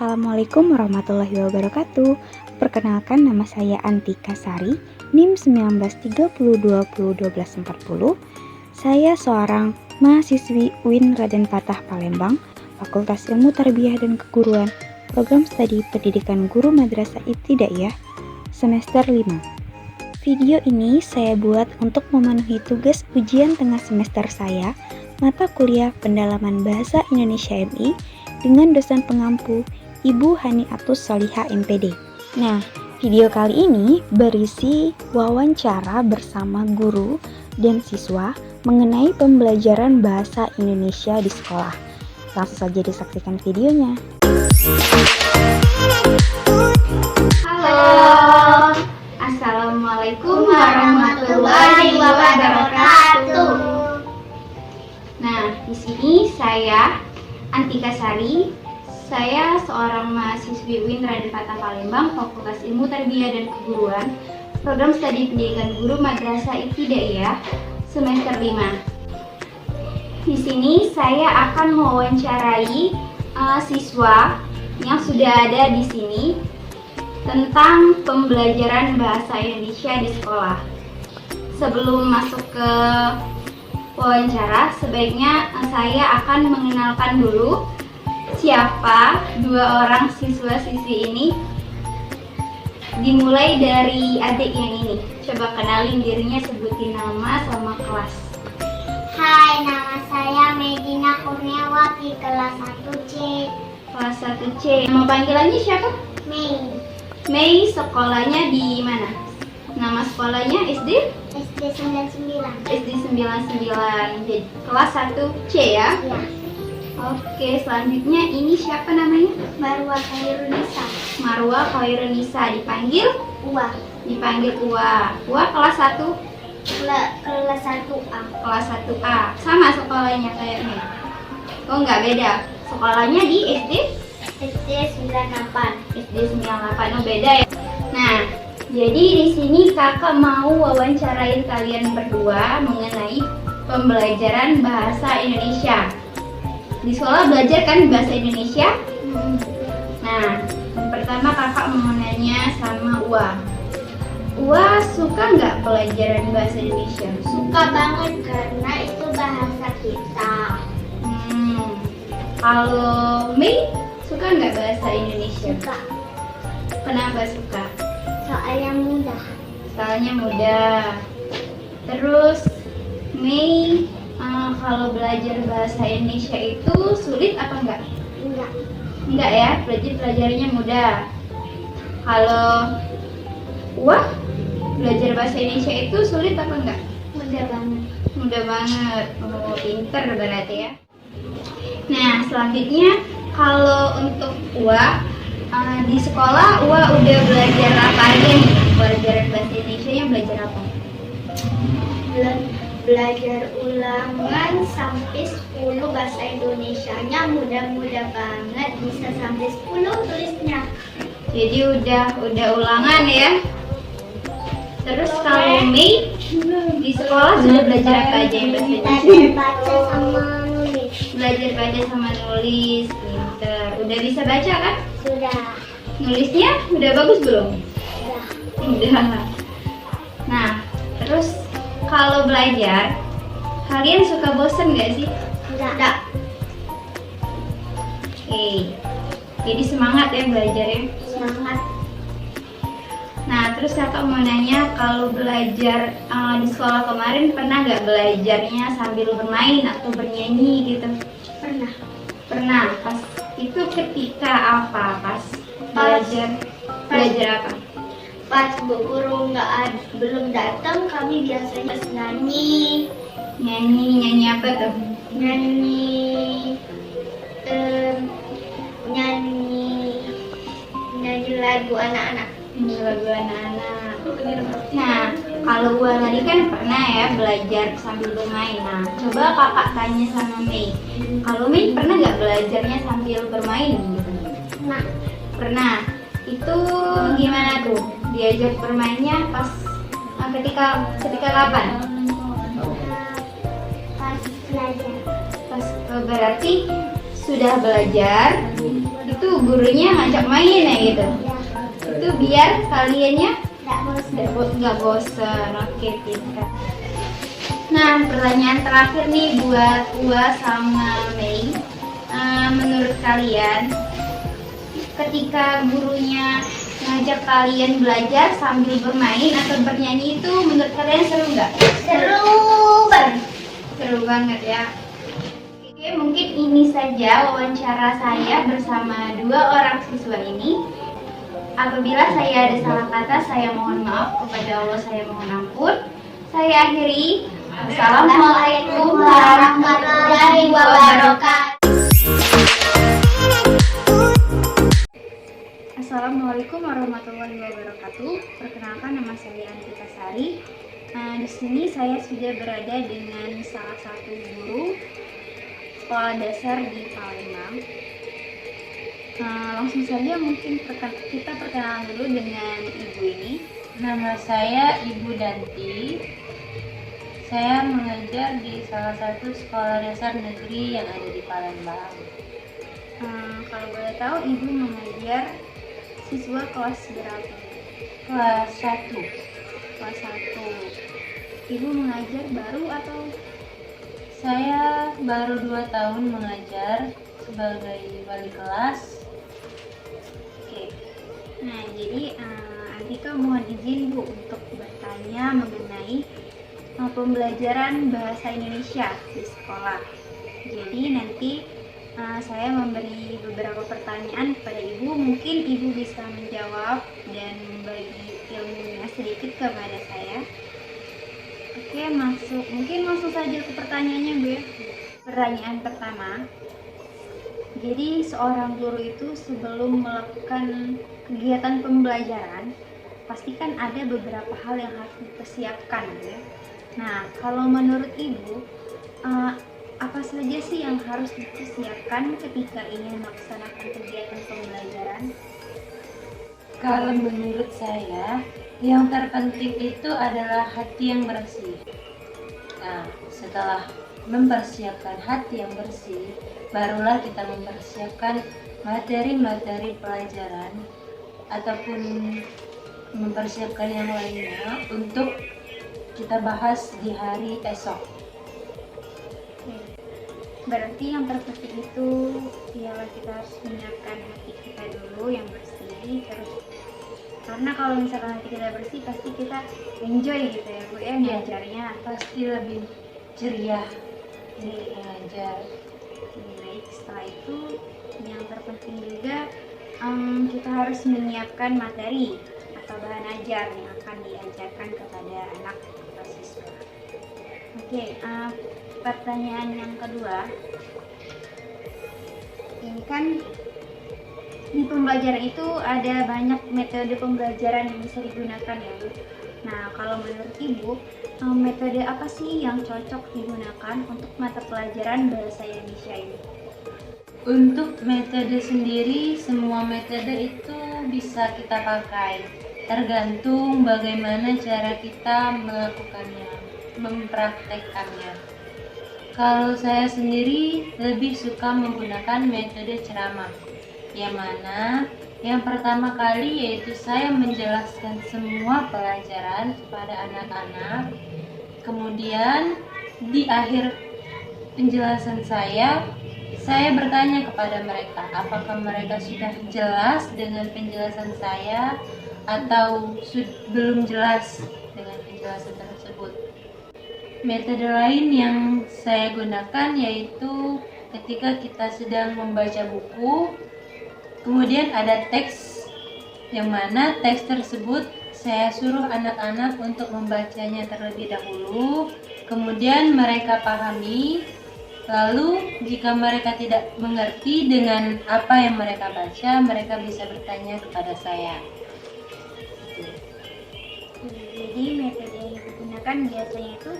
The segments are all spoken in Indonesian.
Assalamualaikum warahmatullahi wabarakatuh. Perkenalkan, nama saya Antika Sari, NIM 1932201240. Saya seorang mahasiswi UIN Raden Patah Palembang, Fakultas Ilmu Tarbiyah dan Keguruan, Program Studi Pendidikan Guru Madrasah Ibtidaiyah, semester 5. Video ini saya buat untuk memenuhi tugas ujian tengah semester saya, mata kuliah Pendalaman Bahasa Indonesia MI, dengan dosen pengampu Ibu Haniatus Solihah MPD. Nah, video kali ini berisi wawancara bersama guru dan siswa mengenai pembelajaran bahasa Indonesia di sekolah. Langsung saja disaksikan videonya. Halo, Assalamualaikum warahmatullahi wabarakatuh. Nah, di sini saya Antika Sari. Saya seorang mahasiswi UIN Raden Patah Palembang, Fakultas Ilmu Tarbiyah dan Keguruan, Program Studi Pendidikan Guru Madrasah Ibtidaiyah, semester 5. Di sini saya akan mewawancarai siswa yang sudah ada di sini tentang pembelajaran bahasa Indonesia di sekolah. Sebelum masuk ke wawancara, sebaiknya saya akan mengenalkan dulu siapa dua orang siswa-siswi ini. Dimulai dari adik yang ini. Coba kenalin dirinya, sebutin nama sama kelas. Hai, nama saya Medina Kurniawati, kelas 1C. Kelas 1C. Nama panggilannya siapa? Mei, Mei. Sekolahnya di mana? Nama sekolahnya SD? SD 99. SD 99. Jadi kelas 1C ya? Ya, Oke, selanjutnya ini siapa namanya? Marwa Khairunisa. Marwa Khairunisa, dipanggil Uwa. Uwa kelas 1, Kelas 1A. kelas 1A. Sama sekolahnya kayaknya. Oh, enggak, beda. Sekolahnya di SD 98. SD 98. Oh, beda ya. Nah, jadi di sini kakak mau wawancarain kalian berdua mengenai pembelajaran bahasa Indonesia. Di sekolah belajar kan bahasa Indonesia? Nah, yang pertama kakak mau nanya sama Uwa. Uwa suka nggak pelajaran bahasa Indonesia? Suka banget karena itu bahasa kita. Kalau Mei suka nggak bahasa Indonesia? Suka, Kenapa suka? soalnya mudah. Soalnya mudah. Terus Mei, kalau belajar bahasa Indonesia itu sulit apa enggak? Enggak, Enggak ya, pelajarannya mudah. Kalau Wah, belajar bahasa Indonesia itu sulit apa enggak? mudah banget. Mudah banget. Oh, pinter berarti ya. Nah, selanjutnya kalau untuk di sekolah udah belajar apa aja nih? Pelajaran bahasa Indonesia yang belajar apa? Belajar ulangan sampai 10 bahasa Indonesianya mudah-mudah banget, bisa sampai 10 tulisnya. Jadi udah ulangan ya. Terus kalau Mei di sekolah sudah belajar apa aja yang bahasa Indonesia? Belajar baca sama nulis. Belajar baca sama nulis, pinter. Udah bisa baca kan? Sudah. Nulisnya udah bagus belum? Sudah. Udah. Nah, terus kalau belajar, kalian suka bosen nggak sih? Sudah. Oke. Jadi semangat ya belajarnya. Semangat. Nah, terus kakak mau nanya, kalau belajar di sekolah kemarin pernah nggak belajarnya sambil bermain atau bernyanyi gitu? Pernah. Pernah. Pas itu ketika apa? Pas belajar apa? Pas bu guru belum datang, kami biasanya nyanyi. Nyanyi apa tuh? Nyanyi lagu anak-anak. Nyanyi lagu anak-anak. Nah, kalau gua tadi kan pernah ya belajar sambil bermain. Nah, coba kakak tanya sama Mei. Kalau Mei pernah nggak belajarnya sambil bermain gitu? Nah, Pernah. Itu gimana tuh? Diajak bermainnya pas ketika kapan? pas belajar. Berarti sudah belajar, itu gurunya ngajak main ya gitu. Itu biar kaliannya nggak bosen. Oke, pintar. Nah, pertanyaan terakhir nih buat Ua sama Mei. Menurut kalian, ketika gurunya ngajak kalian belajar sambil bermain atau bernyanyi itu menurut kalian seru nggak? Seru banget. Seru banget ya. Oke, mungkin ini saja wawancara saya bersama dua orang siswa ini. Apabila saya ada salah kata, saya mohon maaf. Kepada Allah saya mohon ampun. Saya akhiri. Assalamualaikum warahmatullahi wabarakatuh. Assalamualaikum warahmatullahi wabarakatuh. Perkenalkan, nama saya Anita Sari. Di sini saya sudah berada dengan salah satu guru sekolah dasar di Palembang. Langsung saja mungkin kita perkenalan dulu dengan ibu ini. Nama saya Ibu Danti. Saya mengajar di salah satu sekolah dasar negeri yang ada di Palembang. Kalau boleh tahu, ibu mengajar siswa kelas berapa? Kelas 1. Kelas 1. Ibu mengajar baru atau? Saya baru 2 tahun mengajar sebagai wali kelas. Oke. Nah, jadi Antika mohon izin Bu untuk bertanya mengenai pembelajaran bahasa Indonesia di sekolah. Jadi nanti saya memberi beberapa pertanyaan kepada Ibu. Mungkin Ibu bisa menjawab dan membagi ilmunya sedikit kepada saya. Oke, mungkin langsung saja ke pertanyaannya, Bu ya. Pertanyaan pertama. Jadi seorang guru itu sebelum melakukan kegiatan pembelajaran, pasti kan ada beberapa hal yang harus dipersiapkan, Bu ya. Nah, kalau menurut Ibu, apa saja sih yang harus dipersiapkan ketika ingin melaksanakan kegiatan pembelajaran? Kalau menurut saya, yang terpenting itu adalah hati yang bersih. Nah, setelah mempersiapkan hati yang bersih, barulah kita mempersiapkan materi-materi pelajaran ataupun mempersiapkan yang lainnya untuk kita bahas di hari esok. Berarti yang terpenting itu ialah kita harus menyiapkan hati kita dulu yang bersih, terus karena kalau misalkan hati kita bersih pasti kita enjoy gitu ya Bu ya belajarnya. Pasti lebih ceria mengajar. Baik, setelah itu yang terpenting juga kita harus menyiapkan materi atau bahan ajar yang akan diajarkan kepada anak atau siswa. Oke, pertanyaan yang kedua, ini kan di pembelajaran itu ada banyak metode pembelajaran yang bisa digunakan ya Bu. Nah, kalau menurut Ibu, metode apa sih yang cocok digunakan untuk mata pelajaran bahasa Indonesia ini? Untuk metode sendiri, semua metode itu bisa kita pakai, tergantung bagaimana cara kita melakukannya, mempraktekkannya. Kalau saya sendiri lebih suka menggunakan metode ceramah, yang mana yang pertama kali yaitu saya menjelaskan semua pelajaran kepada anak-anak. Kemudian di akhir penjelasan saya bertanya kepada mereka, apakah mereka sudah jelas dengan penjelasan saya atau belum jelas dengan penjelasan tersebut. Metode lain yang saya gunakan yaitu ketika kita sedang membaca buku, kemudian ada teks yang mana teks tersebut saya suruh anak-anak untuk membacanya terlebih dahulu, kemudian mereka pahami. Lalu jika mereka tidak mengerti dengan apa yang mereka baca, mereka bisa bertanya kepada saya. Jadi metode yang digunakan biasanya itu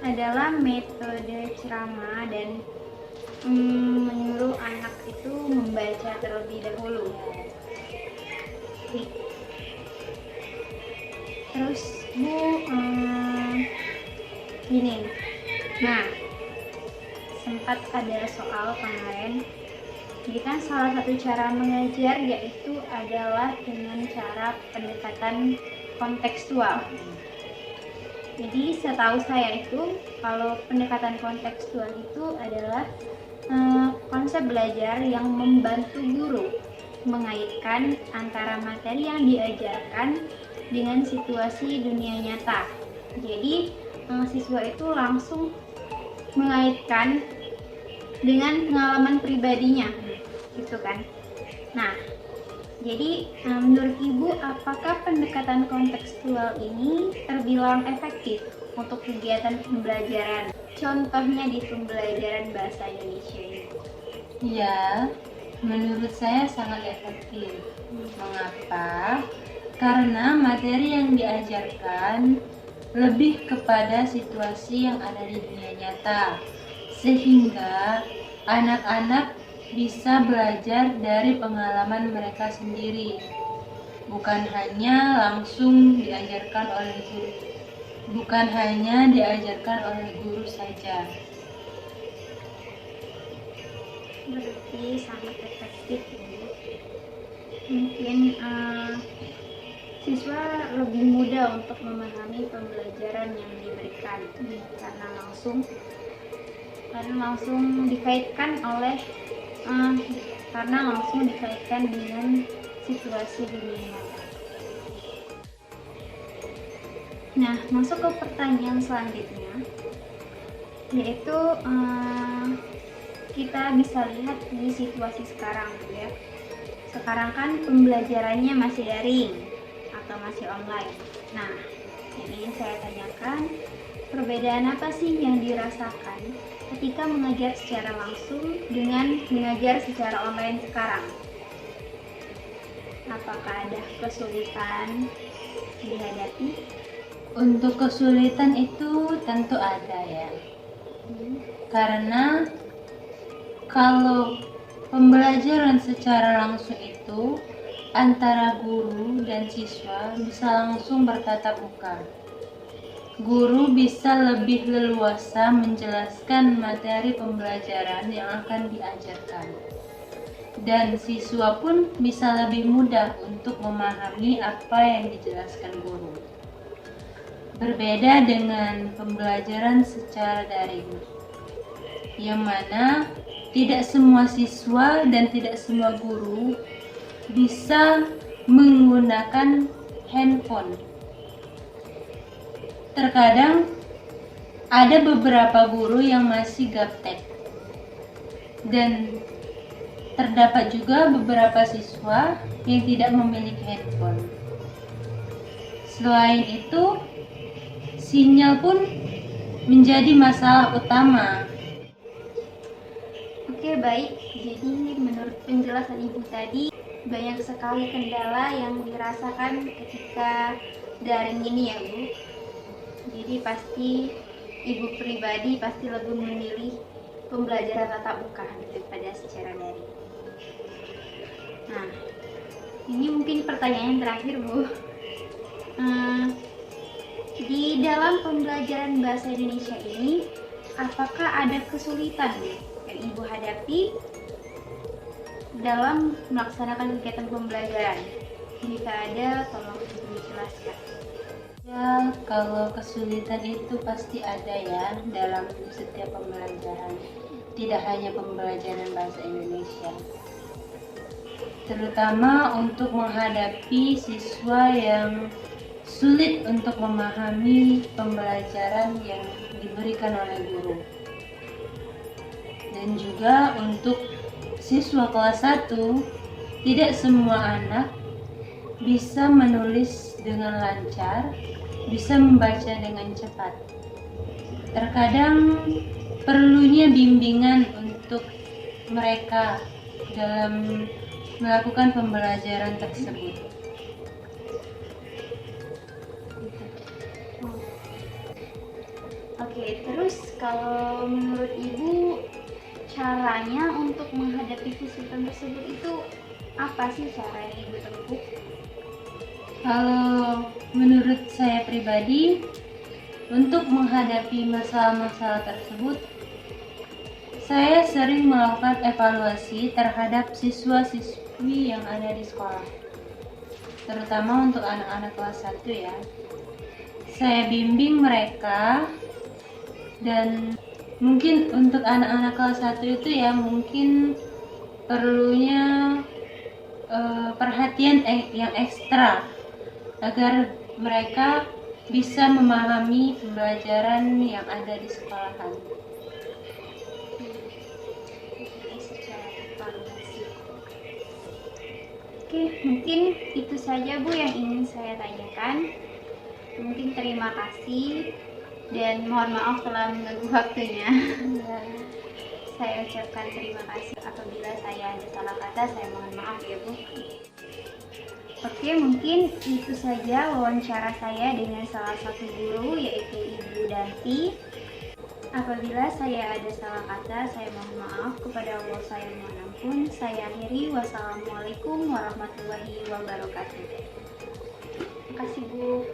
adalah metode ceramah dan menyuruh anak itu membaca terlebih dahulu. Terus Bu, gini, nah sempat ada soal kemarin Jadi kan salah satu cara mengajar yaitu adalah dengan cara pendekatan kontekstual. Jadi setahu saya itu kalau pendekatan kontekstual itu adalah konsep belajar yang membantu guru mengaitkan antara materi yang diajarkan dengan situasi dunia nyata. Jadi siswa itu langsung mengaitkan dengan pengalaman pribadinya, gitu kan. Nah, jadi menurut Ibu, apakah pendekatan kontekstual ini terbilang efektif untuk kegiatan pembelajaran? Contohnya di pembelajaran bahasa Indonesia ini. Ya, menurut saya sangat efektif. Mengapa? Karena materi yang diajarkan lebih kepada situasi yang ada di dunia nyata, sehingga anak-anak bisa belajar dari pengalaman mereka sendiri, bukan hanya langsung diajarkan oleh guru saja. Berarti sangat efektif ya. Mungkin siswa lebih mudah untuk memahami pembelajaran yang diberikan karena langsung dikaitkan dengan situasi dunia nyata. Nah, masuk ke pertanyaan selanjutnya, yaitu kita bisa lihat di situasi sekarang ya. Sekarang kan pembelajarannya masih daring atau masih online. Nah, ini saya tanyakan, perbedaan apa sih yang dirasakan ketika mengajar secara langsung dengan mengajar secara online sekarang? Apakah ada kesulitan dihadapi? Untuk kesulitan itu tentu ada ya. Karena kalau pembelajaran secara langsung itu antara guru dan siswa bisa langsung bertatap muka. Guru bisa lebih leluasa menjelaskan materi pembelajaran yang akan diajarkan. Dan siswa pun bisa lebih mudah untuk memahami apa yang dijelaskan guru. Berbeda dengan pembelajaran secara daring, yang mana tidak semua siswa dan tidak semua guru bisa menggunakan handphone. Terkadang ada beberapa guru yang masih gaptek, dan terdapat juga beberapa siswa yang tidak memiliki handphone. Selain itu, sinyal pun menjadi masalah utama. Oke, baik. Jadi menurut penjelasan Ibu tadi, banyak sekali kendala yang dirasakan ketika daring ini ya, Bu. Jadi pasti Ibu pribadi pasti lebih memilih pembelajaran tatap muka daripada secara daring. Nah, ini mungkin pertanyaan terakhir, Bu. Di dalam pembelajaran bahasa Indonesia ini, apakah ada kesulitan yang Ibu hadapi dalam melaksanakan kegiatan pembelajaran? Jika ada, tolong Ibu jelaskan. Ya, kalau kesulitan itu pasti ada ya dalam setiap pembelajaran. Tidak hanya pembelajaran bahasa Indonesia. Terutama untuk menghadapi siswa yang sulit untuk memahami pembelajaran yang diberikan oleh guru. Dan juga untuk siswa kelas 1, tidak semua anak bisa menulis dengan lancar, bisa membaca dengan cepat. Terkadang perlunya bimbingan untuk mereka dalam melakukan pembelajaran tersebut. Oke, terus kalau menurut Ibu, caranya untuk menghadapi kesulitan tersebut itu apa sih cara yang Ibu tempuh? Kalau menurut saya pribadi, untuk menghadapi masalah-masalah tersebut, Saya sering melakukan evaluasi terhadap siswa-siswi yang ada di sekolah, terutama untuk anak-anak kelas 1 ya. Saya bimbing mereka, dan mungkin untuk anak-anak kelas 1 itu ya mungkin perlunya perhatian yang ekstra agar mereka bisa memahami pembelajaran yang ada di sekolahan. Oke, mungkin itu saja Bu yang ingin saya tanyakan. Mungkin terima kasih dan mohon maaf telah mengganggu waktunya. Saya ucapkan terima kasih. Apabila saya ada salah kata, saya mohon maaf ya Bu. Oke, mungkin itu saja wawancara saya dengan salah satu guru, yaitu Ibu Danti. Apabila saya ada salah kata, saya mohon maaf. Kepada Allah saya mohon ampun. Saya akhiri. Wassalamualaikum warahmatullahi wabarakatuh. Terima kasih Bu.